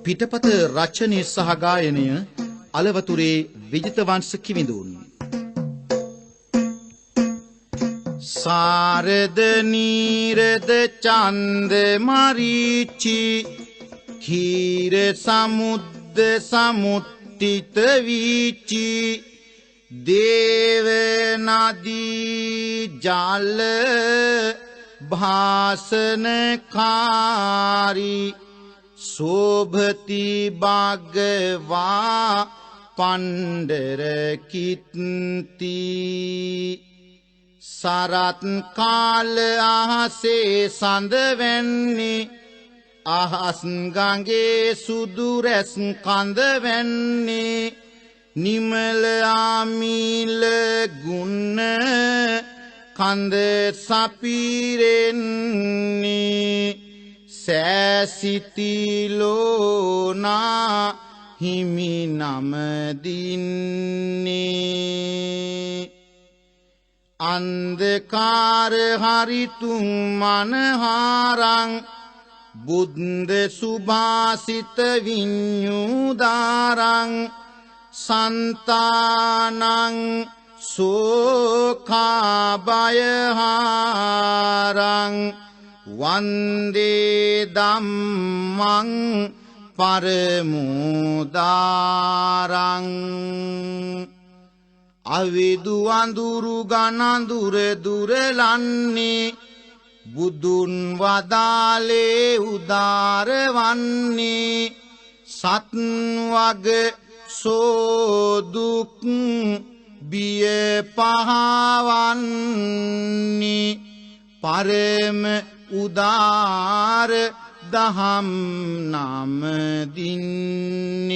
පිටපත රචනය සහ ගායනය අලවතුරේ විජිතවංශ කිවිඳුන්. සාරද නීරද චන්ද මරීචි කීර සමුද්ද සමුට්ටිත වීචි දේව නදී ජල භාසනකාරී शोभति भागवा पंडर कित्ती सरत काल आहसे संदवेन्नी आहस गंगे सुदूरस कंदवेन्नी निमल आमील गुण कंद सपीरेन्नी සෑසිතිලෝනා හිමි නමදින්නේ අන්ධකාර හරිතුන් මනහාරං බුද්ධ සුභාසිත විඤ්ඤුදාරං සන්තානං සෝඛාභයහාරං වන්දේ ධම්මං පරමෝදාරං අවිදු අඳුරු ගනඳුර දුරලන්නේ බුදුන් වදාලේ උදාර වන්නේ සත් වග සෝදුක් බිය පහවන්නේ පරම උදාර දහම් නම දින්නේ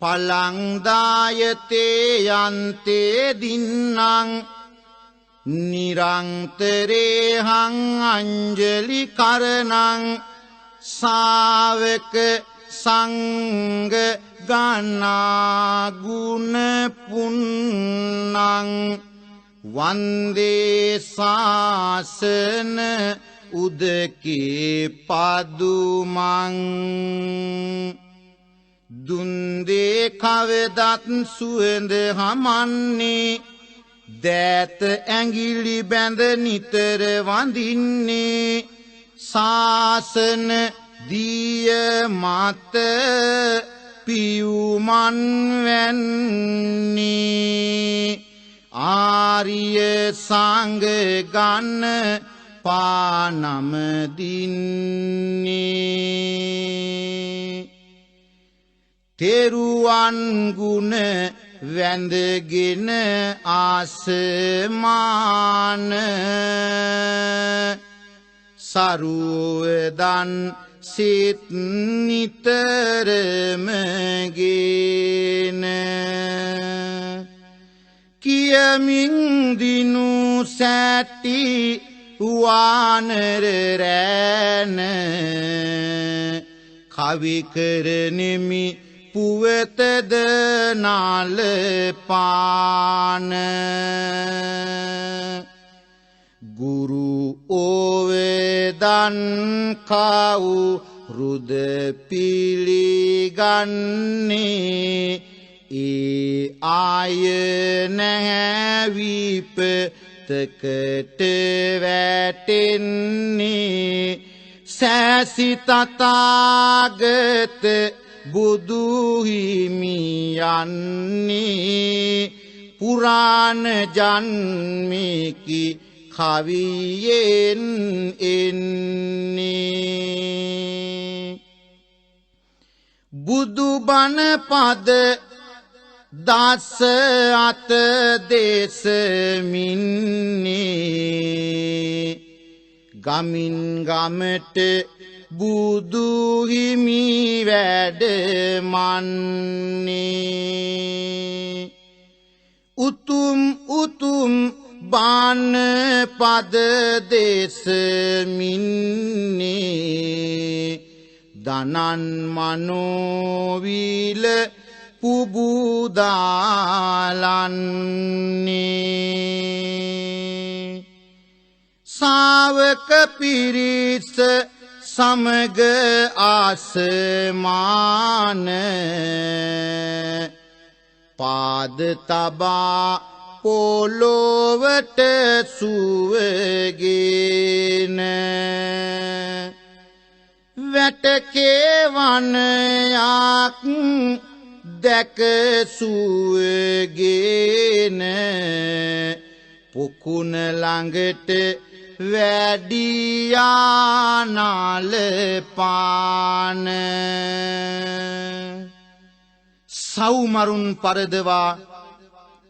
පලංදායතේ යන්තේ දින්නං නිරන්තරේහං අංජලි කරණං ශාවක සංඝ ගණා ගුණ පුන්නං වන්දේ ශාසන උදකේ පදුමං දුන්දේ කවදත් සුවඳ හමන්නේ දෑත ඇඟිලි බැඳ නිතර වඳින්නේ ශාසන දිය මත පියුමන් වැන්නේ ආරිය සංඝ ගන්න පානම දින්නේ තෙරුවන් ගුණ වැඳගෙන ආසමාන සරුවදන් සිත නිතරම ගෙන කියමින් දිනු සැටි වානර රැන කවි කරනෙමි පුවතද නාල පාන ගුරු ඕවේදන් කවු රුද පිළිගන්නේ ඒ ආය නැහැ විපතකට වැටෙන්නේ සෑසි තථාගත බුදු හිමි යන්නේ පුරාණ ජන්මිකි කවියෙන් එන්නේ බුදු බණ පද දස අත දේශමින්නේ ගමින් ගමට බුදු හිමි වැඩමන්නේ උතුම් උතුම් බාන පද දේශමින්නේ දනන් මනෝවිල පුබුදාලන්නේ සාවක පිරිස සමග ආසමාන පාද තබා පොළොවට සුවගෙන වැටකේ වනයක් දැක සුවගෙන පොකුණ ළඟට වැඩියා නාල පාන සවුමරුන් පරදවා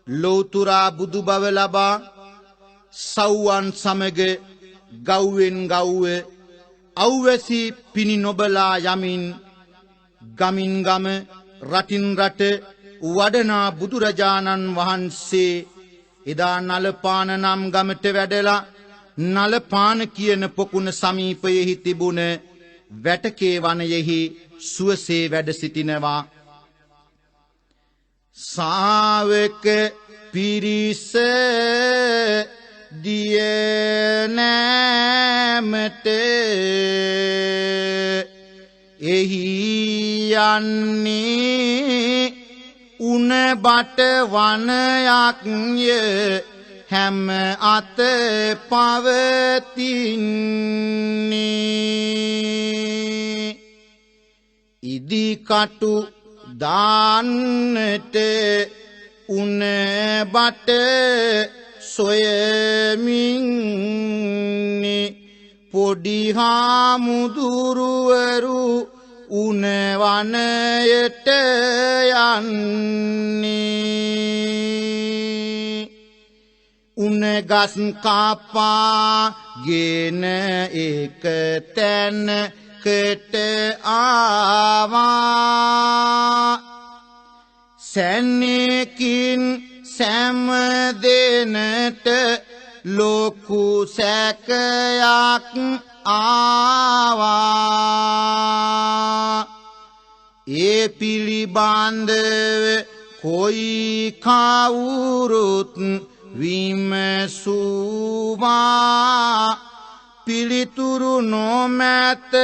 ලෝතුරා බුදු බව ලබා සව්වන් සමග ගව්වෙන් ගව්ව අවැසි පිණි නොබලා යමින් ගමින් ගම රටින් රට වඩනා බුදුරජාණන් වහන්සේ එදා නලපාන නම් ගමට වැඩලා නලපාන කියන පොකුණ සමීපයෙහි තිබුණ වැටකේ වනයෙහි සුවසේ වැඩ සිටිනවා සාවක පිරිස දිය නෑමට එහි යන්නේ උණ බට වනයක්ය හැම අත පවතින්නේ ඉදිකටු දාන්නට උණ බට සොයමින් පොඩි හාමුදුරුවරු උණ වනයට යන්නේ උණ ගස් කපාගෙන එක තැනකට ආවා සැනෙකින් සෑම දෙනට ලොකු සැකයක් ආවා ඒ පිළිබඳව කොයි කවුරුත් විමසුවා පිළිතුරු නොමැත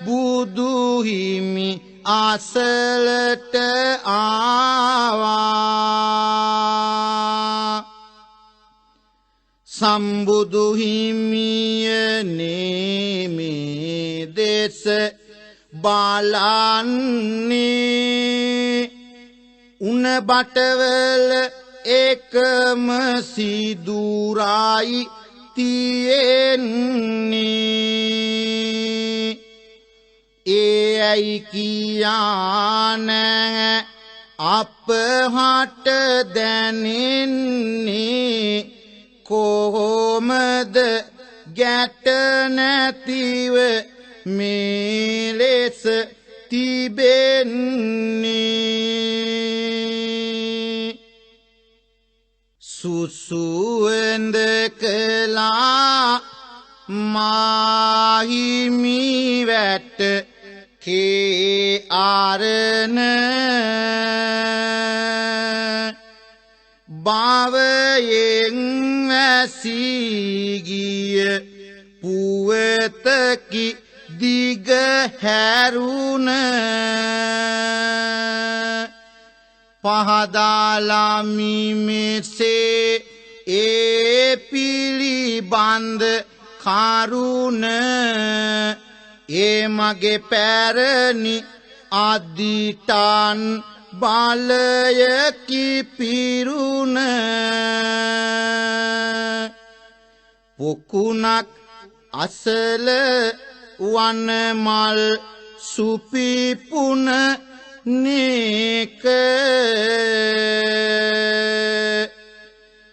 බුදුහිමි අසලට ආවා සම්බුදු හිමියනේ මේ දෙස බලන්නේ උණ බටවල එකම සිදුරයි තියෙන්නේ ඒ ඇයි කියානෑ අපහට දැනෙන්නේ කොහොමද ගැට නැතිව මේ ලෙස තිබෙන්නේ සුසුවෙන්ද කළා මාහිමි වැට කේ ආරණ භවයෙන් වැසීගිය පුවතකි දිග හැරුණ පහදාලාමි මෙසේ ඒ පිළිබඳ කරුණ ඒ මගේ පැරණි අදිටාන් බලයකි පිරුණ පොකුණක් අසල වනමල් සුපිපුන නේක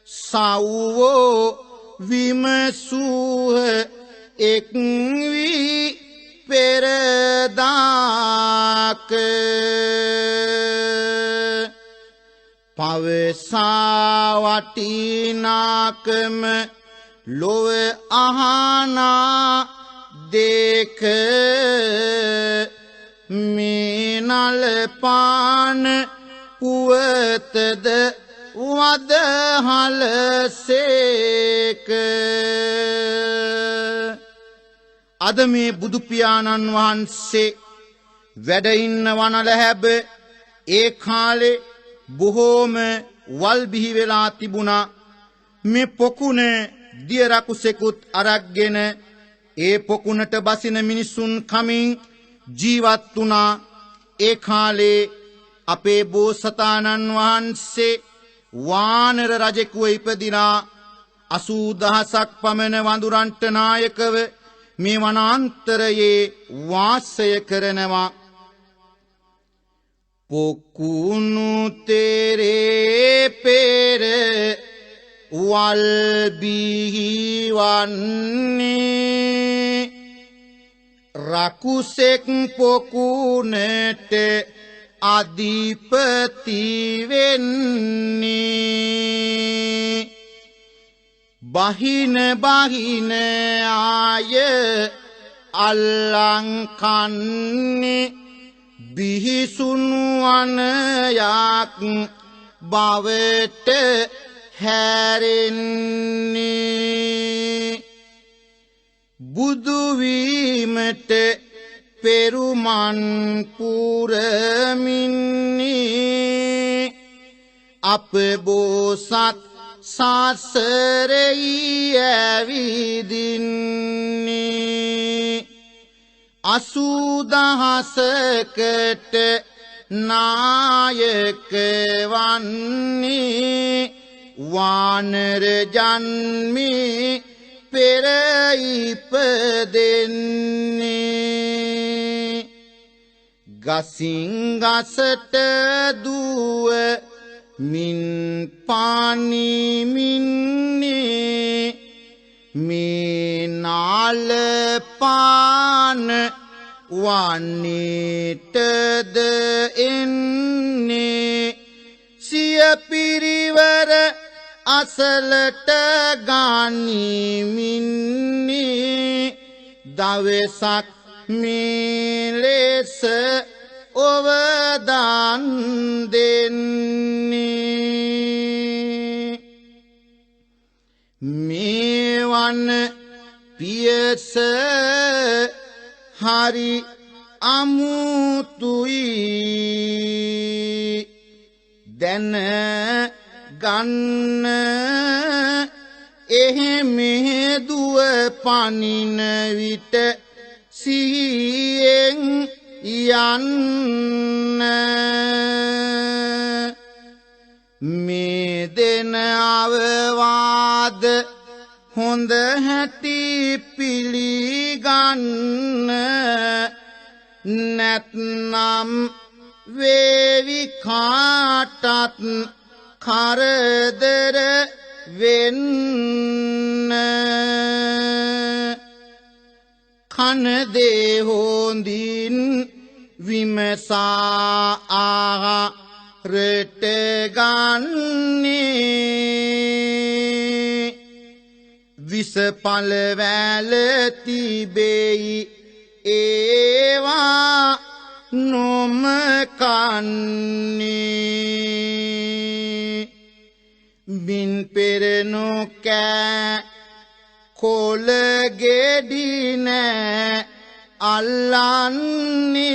සව්වෝ විමසූහ එක් වී පෙරදාක පවසා වටිනාකම ලොව අහනා දෙක මේ නලපාන පුවතද වදහලසේක. අද මේ බුදු පියාණන් වහන්සේ වැඩ ඉන්න වනලැහැබ ඒ කාලේ බොහෝම වල් බිහි වෙලා තිබුණා. මේ පොකුණ දිය රකුසෙකුත් අරක්ගෙන ඒ පොකුණට බසින මිනිසුන් කමින් ජීවත් වුණා. ඒ කාලේ අපේ බෝසතාණන් වහන්සේ වානර රජෙකුව ඉපදිනා 80000ක් පමණ වඳුරන්ට නායකව මේ වනාන්තරයේ වාසය කරනවා. පොකුණු තෙරේ පෙර වල් බිහිවන්නේ රකුසෙක් පොකුණට අධිපති වෙන්නේ. බහින ආය අල්ලං කන්නේ බිහිසුණු අනයක් බවට හැරෙන්නේ. බුදු වීමට පෙරුමන් පුරමින්නේ අප බෝසත් සසරෙහි ඇවිදින්නේ. 80000කට නායක වන්නේ වානර ජන්මේ පෙර ඉපදෙන්නේ. ගසින් ගසට දුව මින් පානිමින්නේ මේ නාල පාන වන්නේටද එන්නේ. සිය පිරිවර අසලට ගනිමින්නේ දවසක් මේ ලෙස ඔවදන් දෙන්නේ. මේවන් පියස හරි අමුතුයි දැන ගන්න එහෙමෙ දුව පනින විට සිහියෙන් යන්න. මේ දෙන අවවාද හොඳ හැටි පිළිගන්න. නැත්නම් වේවි කාටත් කරදර වෙන්න. කන දේ හොඳින් විමසා ආහාරට ගන්නේ. විස පළවැල තිබෙයි ඒවා නොම කන්නේ. මින් පෙර නොකෑ කොළ ගෙඩි නෑ අල්ලන්නේ.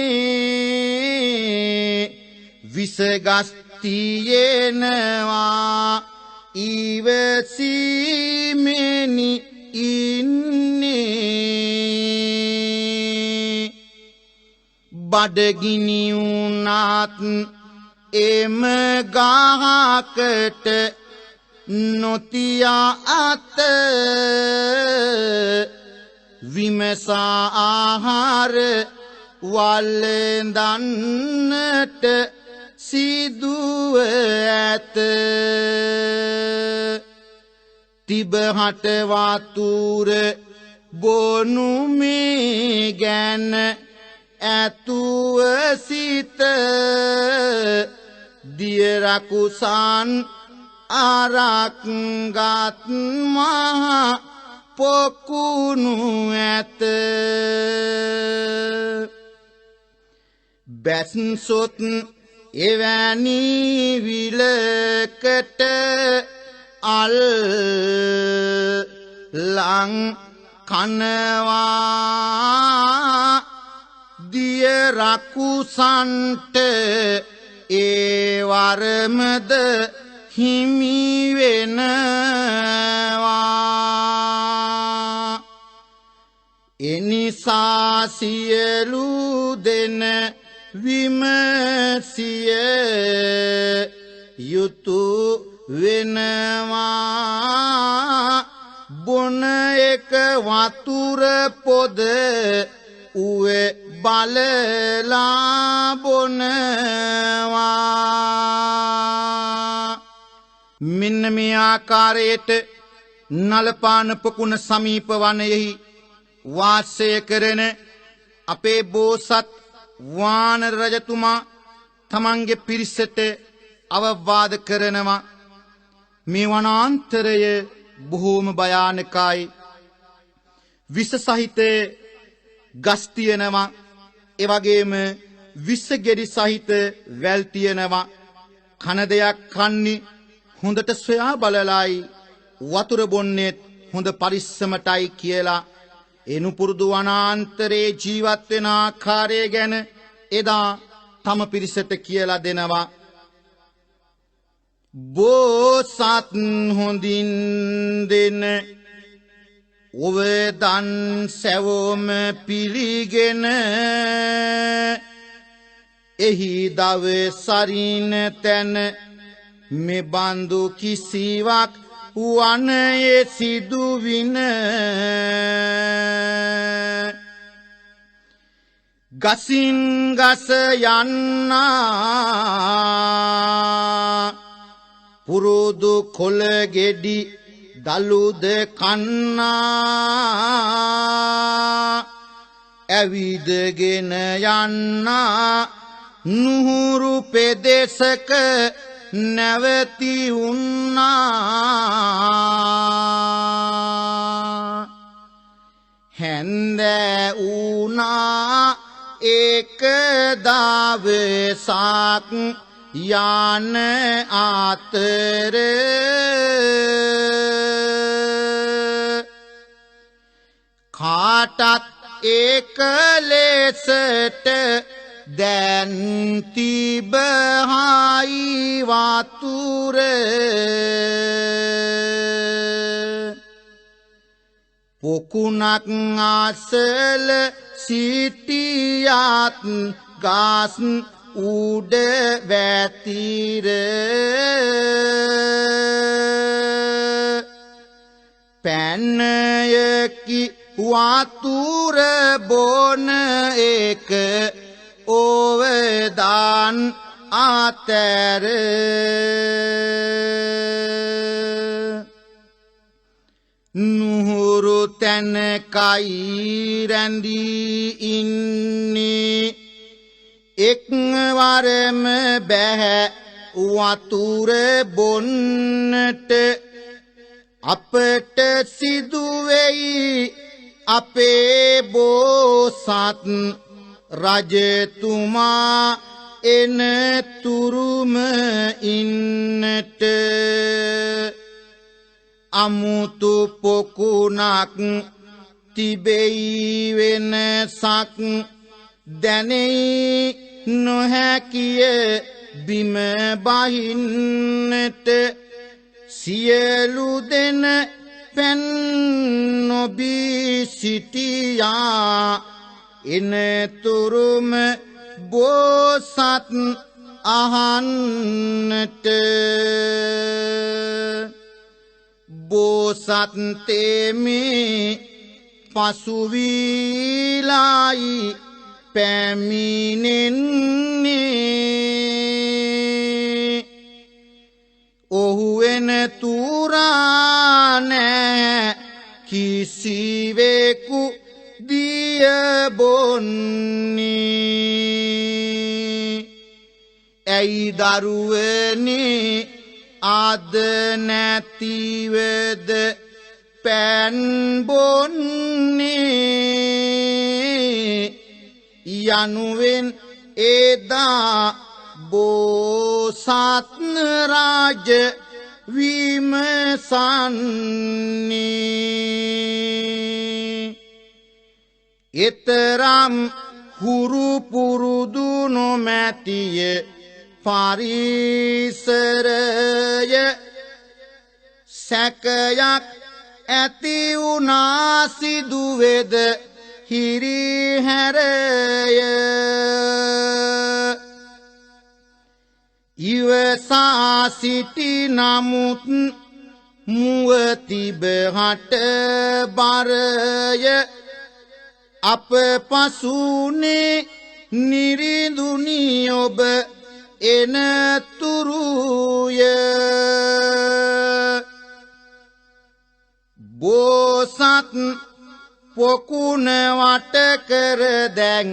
විසගස් තියෙනවා ඉවසීමෙනි ඉන්නේ. බඩගිනි වුණත් එම ගහකට නොතියා අත. විමසා ආහාර වළඳන්නට සිදුව ඇත. තිබහට වතුර බොනු මේ ගැන ඇතුව සිත. දිය රකුසන් අරක්ගත් මහා පොකුණු ඇත. බැස්සොත් එවැනි විලකට අල්ලං කනවා දිය රකුසන්ට ඒ වරමද හිමි වෙනවා එනිසා සියලු දෙන විමසිය යුතු වෙනවා බොන එක වතුර පොද උවේ බලලා බොනවා මෙන්න මේ ආකාරයට නලපාන පොකුණ සමීප වනයෙහි වාසය කරන අපේ බෝසත් වානර රජතුමා තමන්ගේ පිරිසට අවවාද කරනවා මේ වනාන්තරය බොහෝම භයානකයි විස සහිත ගස් තියෙනවා ඒ වගේම විස ගෙඩි සහිත වැල් තියෙනවා කන දෙයක් කන්නේ හොඳට සොයා බලලයි වතුර බොන්නේ හොඳ පරිස්සමටයි කියලා එනුපුරුදු වනාන්තරේ ජීවත් වෙන ආකාරය ගැන එදා තම පිරිසට කියලා දෙනවා බෝසත් හොඳින් දෙන ඔවදන් සැවොම පිළිගෙන එහි දවසරින තැන මෙබඳු කිසිවක් වනයේ සිදුවින ගසින් ගස යන්නා පුරුදු කොළ ගෙඩි දලුද කන්නා ඇවිදගෙන යන්නා නුහුරු පෙදෙසක නැවති උන්නා හැන්දෑ උනා එක දවසක් යන අතර කාටත් එක ලෙසට දැන් තිබහයි වතුර පොකුණක් අසල සිටියත් ගස් උඩ වැතිර පැන්නයකි වතුර බොන එක ඕවදාන් අතර නුහුරු තැනකයි රැඳී ඉන්නේ එක්වරම බැහැ වතුර බොන්නට අපට සිදුවෙයි අපේ බෝසත් රජතුමා එන තුරුම ඉන්නට අමුතු පොකුණක් තිබෙයි වෙනසක් දැනෙයි නොහැකිය බිම බහින්නට සියලු දෙන පැන් නොබී සිටියා එනතුරුම බෝසත් අහන්නට බෝසත් තෙමේ පසුවීලායි පැමිණෙන්නේ ඔහු එන තුරා නෑ කිසිවෙකු දිය බොන්නේ ඇයි දරුවනේ අද නැතිවද පෑන් බොන්නේ යනුවෙන් එදා බෝසත් රාජ විමසන්නේ එතරම් හුරු පුරුදු නොමැතිය පරිසරය සැකයක් ඇති වුණා සිදුවේද හිරිහැරය ඉවසා සිටි නමුත් මුව තිබහට බරය අප පසුනේ නිරිඳුනි ඔබ එනතුරුය බෝසත් පොකුණ වට කර දැන්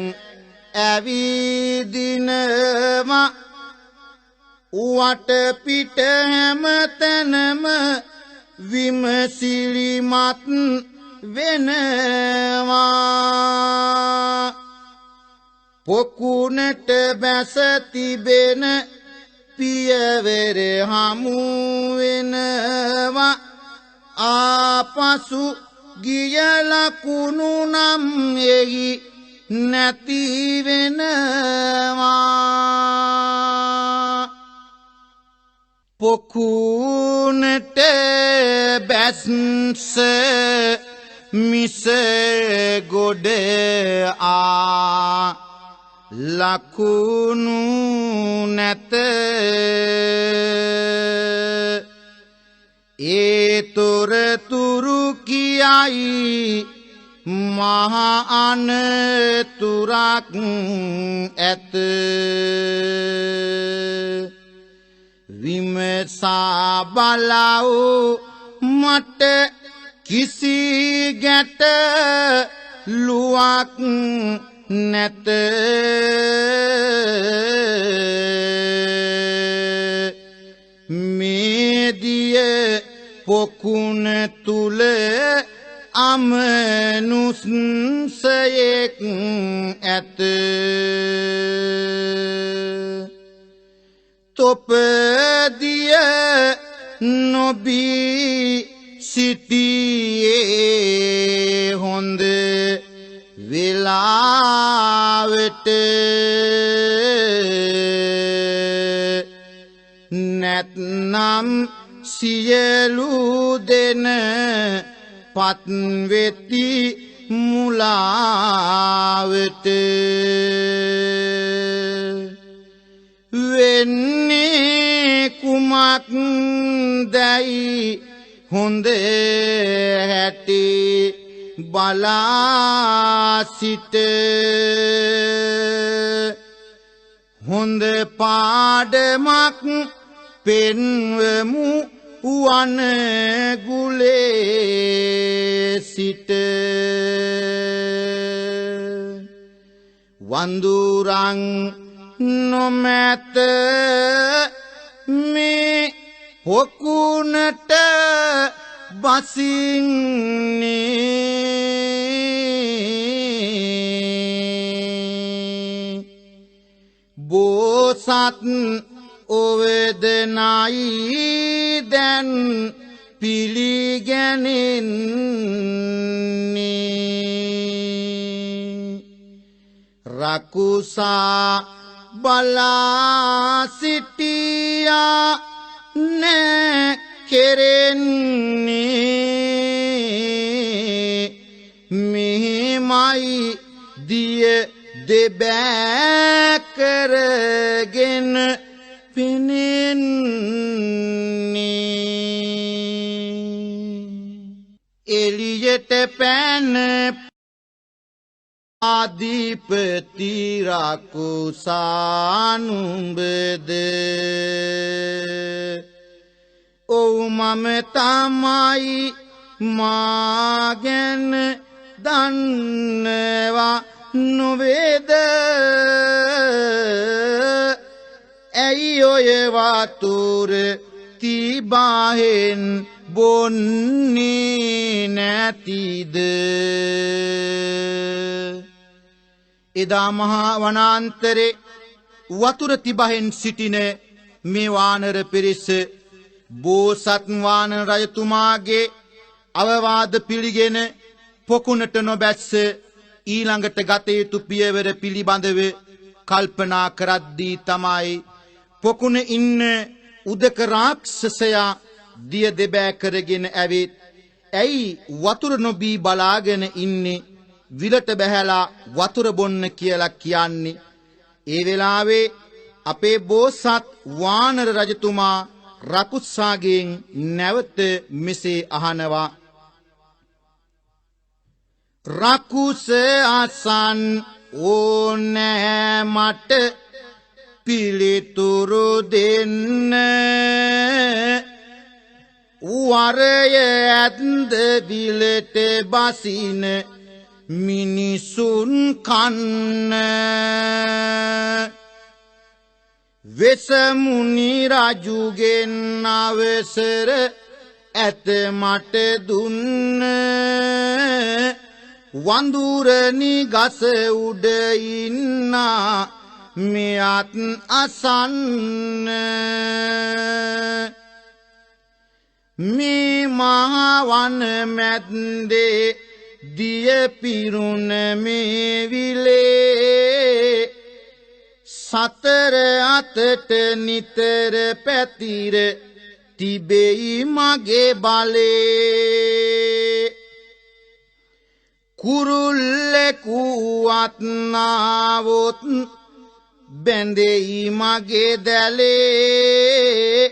ඇවිදිනවා වට පිට හැම තැනම විමසිලිමත් වෙනවා පොකුණට බැස තිබෙන පියවර හමු වෙනවා ආපසු ගිය ලකුණු නම් එහි නැති වෙනවා පොකුණට බැස්ස මිස ගොඩ ලකුණු නැත ඒ තොරතුරු කියයි මහ අනතුරක් ඇත විමසා බලව මට කිසි ගැටලුවක් නැත මේදිය පොකුණ තුල අමනුස්සයෙක් ඇත තොපදිය නොබී සිටියේ හොඳ වෙලාවට නැත්නම් සියලු දෙන පත්වෙති මුලාවට වෙන්නේ කුමක් දැයි හොඳ හැටි බලා සිට හොඳ පාඩමක් පෙන්වමු වන ගුලේ සිට වඳුරන් නොමැත මේ පොකුණට බසින්නේ බෝසත් ඔවේදනයි දැන් පිළිගැනෙන්නේ රකුසා බලා සිටියා නෑ කෙරෙන්නේ මෙහිමයි දිය දෙබෑ කරගෙන පෙනෙන්නේ එළියට පැන ආදිපති රකුසානුඹද ඔව් මම තමයි මාගැන දන්නවා නොවේද ඇයි ඔය වතුර තිබහෙන් බොන්නේ නැතිද එදා මහා වනාන්තරේ වතුර තිබහෙන් සිටින මේ වානර පිරිස බෝසත් වානර රජතුමාගේ අවවාද පිළිගෙන පොකුණට නොබැස්ස ඊළඟට ගත යුතු පියවර පිළිබඳව කල්පනා කරද්දී තමයි පොකුණ ඉන්න උදක රාක්ෂසයා දිය දෙබෑ කරගෙන ඇවිත් ඇයි වතුර නොබී බලාගෙන ඉන්නේ විලට බැහැලා වතුර බොන්න කියලා කියන්නේ. ඒ වෙලාවේ අපේ බෝසත් වානර රජතුමා රකුස්සාගෙන් නැවත මෙසේ අහනවා. රකුස අසන් ඕනෑ මට පිළිතුරු දෙන්න වරය ඇත්ද විලට බසින මිනිසුන් කන්න වෙසමුනි රජුගෙන් අවසර ඇත මට දුන්න වඳුරනි ගස උඩ ඉන්නා මෙයත් අසන්න මේ මහා වන මැද්දේ දිය පිරුණ මේ විලේ සතර අතට නිතර පැතිර තිබෙයි මගේ බලේ කුරුල්ලෙකු අත්නාවොත් බැඳෙයි මගේ දැලේ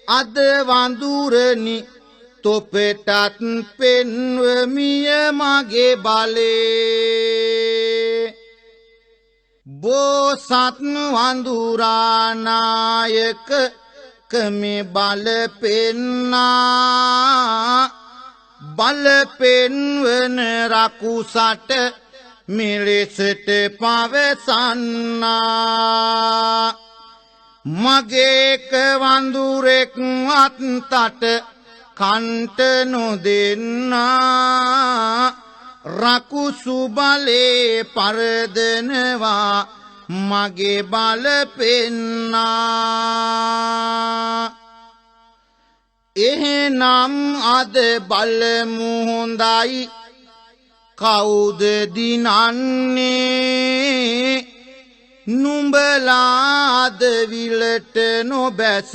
අද වඳුරනි තොපටත් පෙන්වමිය මගේ බලේ බෝසත් වඳුරානායක කමේ බල පෙන්නා බල පෙන්වන රකුසට මෙලෙසට පවසන්නා මගේක වඳුරෙක් අත්තට කන්ට නොදෙන්නා රකුසු බලේ පරදනවා මගේ බල පෙන්නා එහෙනම් අද බලමු හොඳයි කවුද දිනන්නේ නුඹලාද විලට නොබැස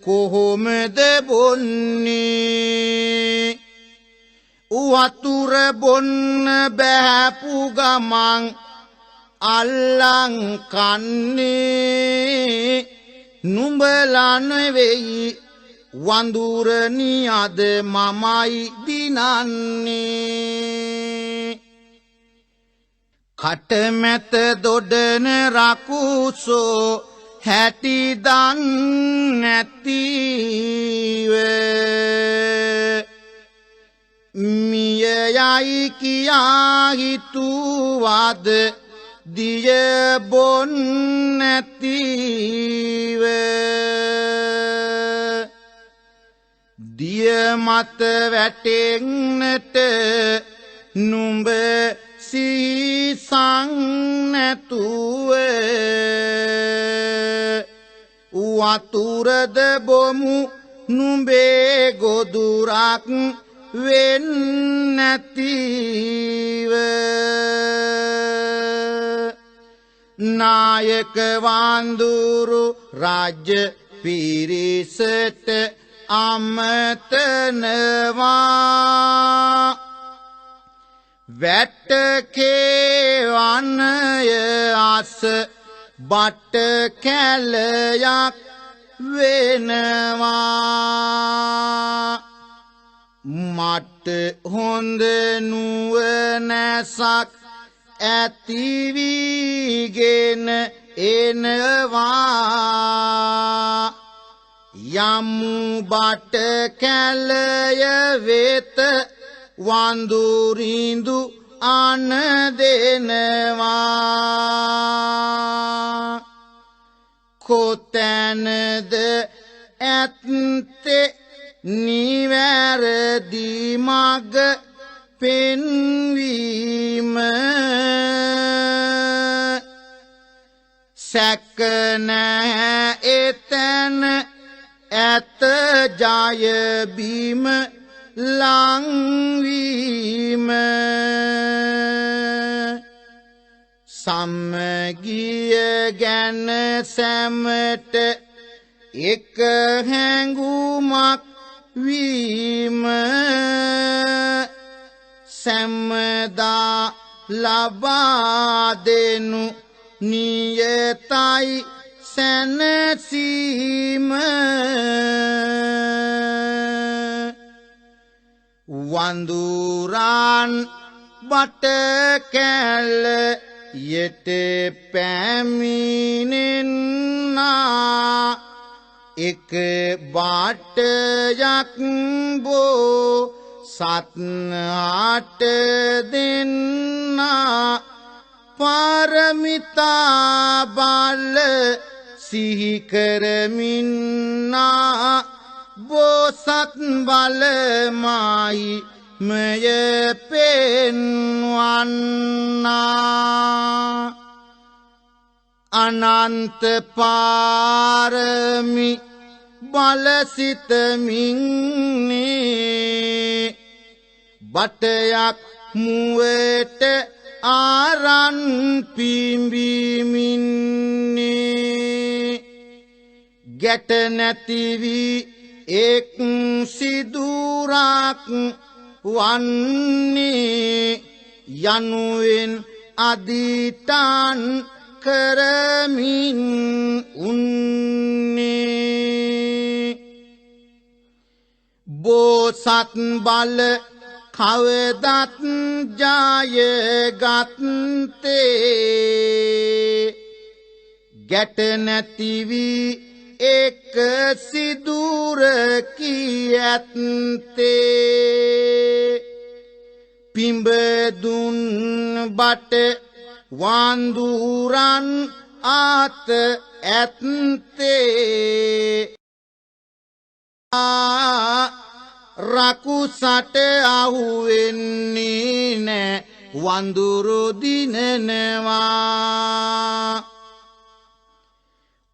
කොහොමද බොන්නේ වතුර බොන්න බෑපු ගමන් අල්ලං කන්නේ නුඹලා නෙවෙයි වඳුරනි අද මමයි දිනන්නේ කටමැත දොඩන රකුසෝ හැටි දන් නැතිව මිය යයි කියා හිතුවද දිය බොන් නැතිව දිය මත වැටෙන්නට නුඹ සීසං නැතුව වතුරද බොමු නුඹේ ගොදුරක් වෙන්නැතිව නායක වඳුරු රාජ්‍ය පිරිසට අමතනවා වැටකේ වනය අස බට කැලයක් වෙනවා මට හොඳ නුවණැසක් ඇතිවීගෙන එනවා යමු බට කැලය වෙත වඳුරිඳු අන දෙනවා කොතැනද ඇත්තේ නිවැරදි මග පෙන්වීම සැක නැහැ එතැන ඇත ජය බීම ලංවීම සම්මගිය ගැන සැමට එක හැඟුමක් වීම සැමදා ලබා දෙනු නියතයි සැනසීම වඳුරන් බට කැල්ල යට පැමිණෙන්නා එක බාටයක් බෝ සත්හට දෙන්නා පාරමිතා බල සිහිකරමින්නා බෝසත් බලමයි මය පෙන්වන්නා අනන්ත පාරමි බලසිතමින්නේ බටයක් මුවට ආරන් පිඹිමින්නේ ගැට නැතිවී එක් සිදුරක් වන්නේ යනුවෙන් අදිටන් කරමින් උන්නේ බෝසත් බල කවදත් ජයගත්තේ ගැට නැතිවී එක සිදුරකි ඇත්තේ පිඹදුන් බට වඳුරන් ආත ඇත්තේ රකුසට අහුවෙන්නේ නෑ වඳුරු දිනනවා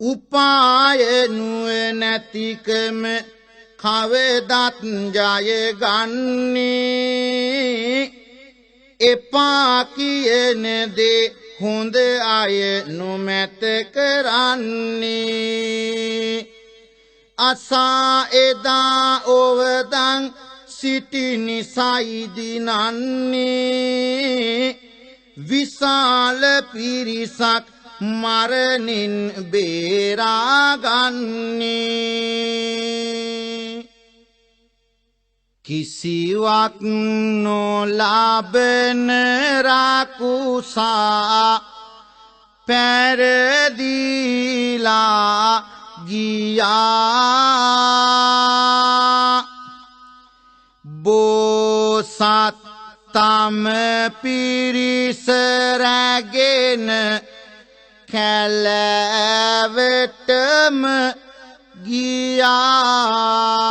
උපාය නුවණැතිකම කවදත් ජයගන්නේ එපා කියන දේ හොඳ අය නොමැත කරන්නේ අසා එදා ඔවදන් සිටි නිසයි දිනන්නේ විශාල පිරිසක් මරණින් බේරාගන්නේ කිසිවක් නොලබන රකුසා පැරදීලා ගියා බෝසත් තම පිරිස රැගෙන කැලෑවටම ගියා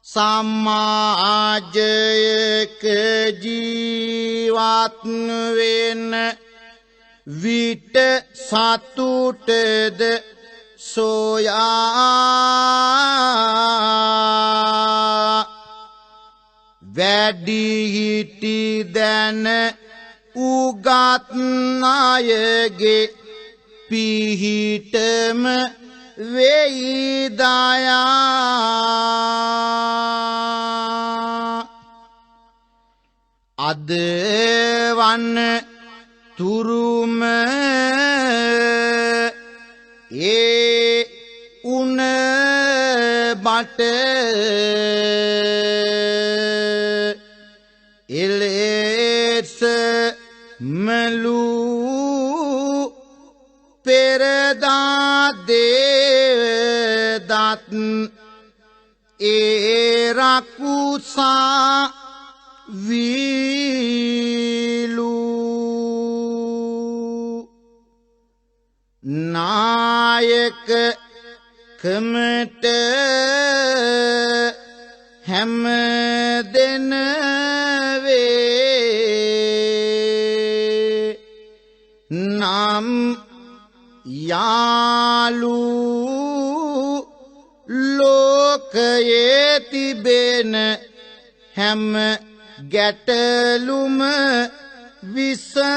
සමාජයක ජීවත් වෙන විට සතුටද සොයා වැඩිහිටි දැන උගත් අයගේ පිහිටම වෙයි දයා අද වන තුරුම ඒ උණ බට එලෙස මලු පෙරදා දේදත් ඒ රකුසා වීලු නායක කමට හැම දෙන වේ මාලු ලෝකයේ තිබෙන හැම ගැටලුම විසඳේලු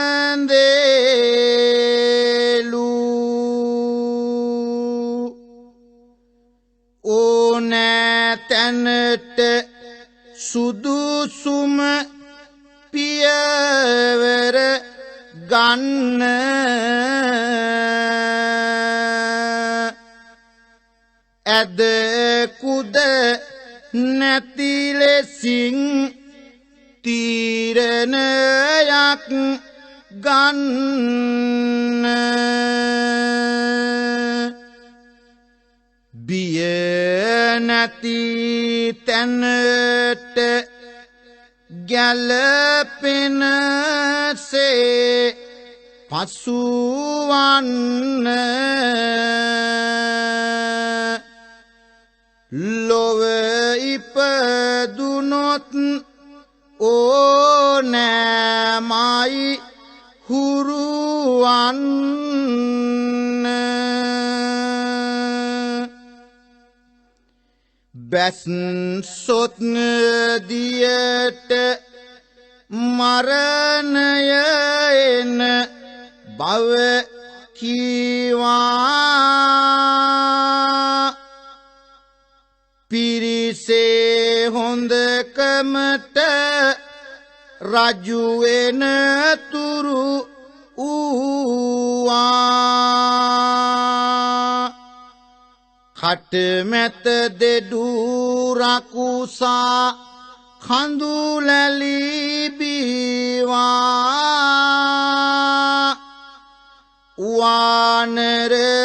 ඕනෑ තැනට සුදුසුම පියවර ගන්න ඇද කුද නැති ලෙසින් තීරණයක් ගන්න බිය නැති තැනට ගැලපෙනසේ පසුවන්න ලොව ඉපදුනොත් ඕනෑමයි හුරුවන්න බැස්සොත් දියට මරණය එන බව කීවා පිරිසේ හොඳකමට රජු වෙන තුරු ඌවා කටමැත දෙඩු රකුසා කඳුලැලි බීවා වානරරන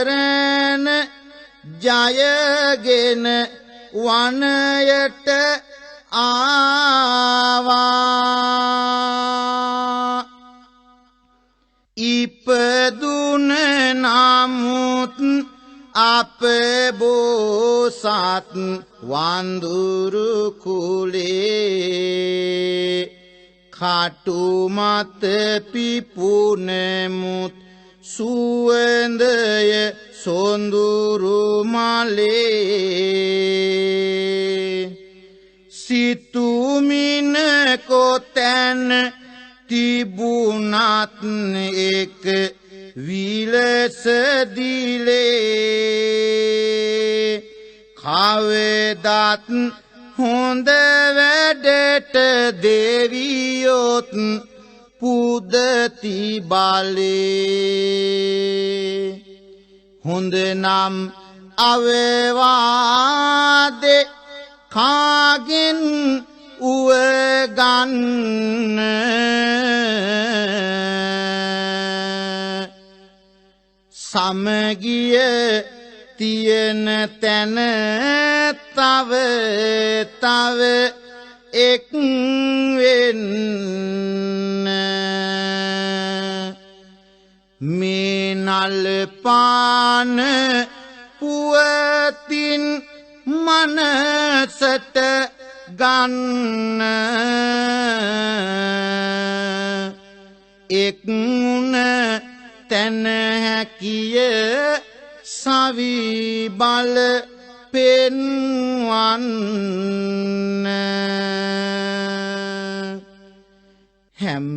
ජයගෙන වනයට ආවා ඉපදුන නමුත් අප බෝසත් වඳුරු කුලේ කටු මත පිපුනෙමුත් සුවඳය සොඳුරු මලේ සිතුමින කොතැන තිබුණත් එක විලස දිලේ කවදත් හොඳ වැඩට දෙවියොත් පුදති බලේ හොඳ නම් අවවාදෙ කාගෙන් උවගන්න සමගිය තියෙන තැන තව තව එක් වෙන්න මේ නල්පාන පුවතින් මනසට ගන්න එක් වුණ තැන හැකිය සවි බල පෙන්වන්න හැම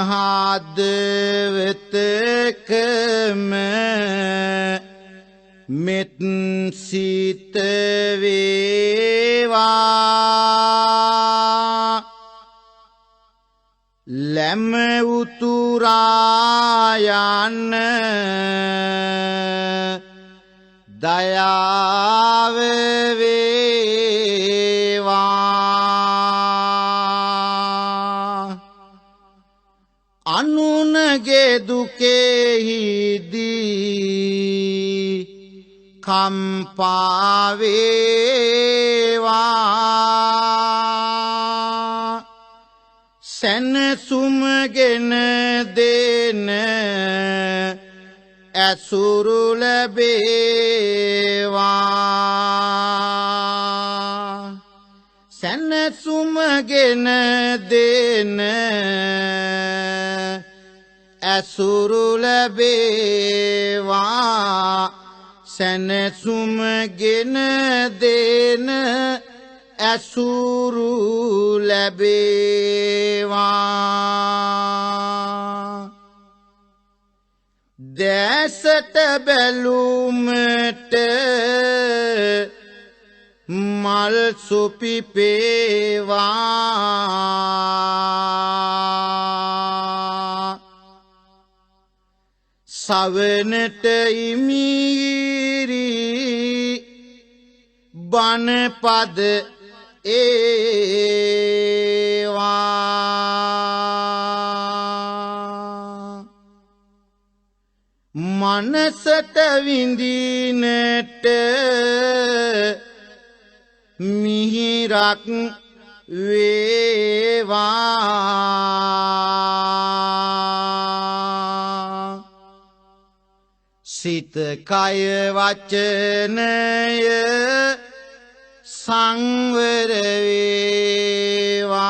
හදවතකම මෙත් සිත වේවා ලැම උතුරා යන්න දයාව වේවා අනුනගේ දුකෙහිදී කම්පා වේවා සැනසුමගෙන දෙන ඇසුරු ලැබේවා සැනසුමගෙන දෙන ඇසුරු ලැබේවා සැනසුමගෙන දෙන ඇසුරු ලැබේවා දැසට බැලුමට මල් සුපිපේවා සවනට ඉමිරි බණපද ඒවා මනසට විඳිනට මිහිරක් වේවා සිත කය වචනය සංවර වේවා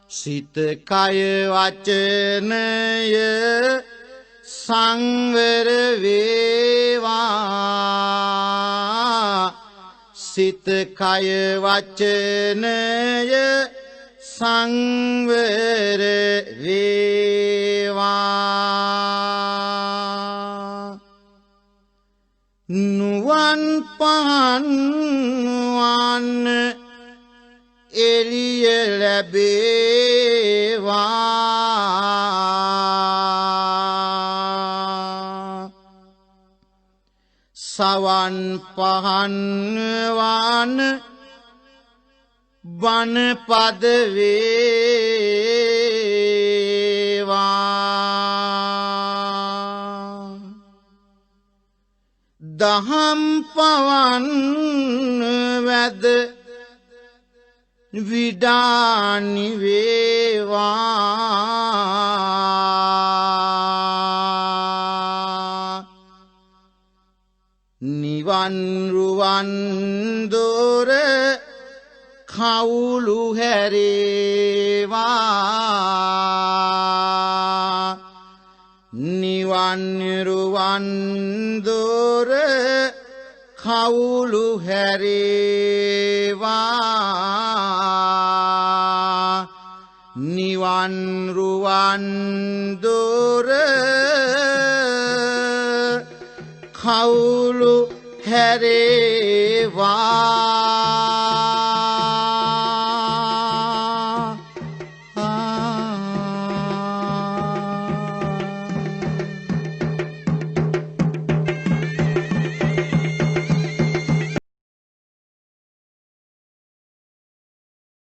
සිත කය වචනය සංවර වේවා සිත කය වචනය සංවර වේවා නුවන් පහන් වන්න එළිය ලැබේවා සවන් පහන් වන්න බණපද වේවා දහම් පවන් වැද විඩානි වේවා නිවන් රුවන් දොර කවුළු හැරේවා නිවන් රුවන් දොර කවුළු හැරේවා නිවන් රුවන් දොර කවුළු හැරේවා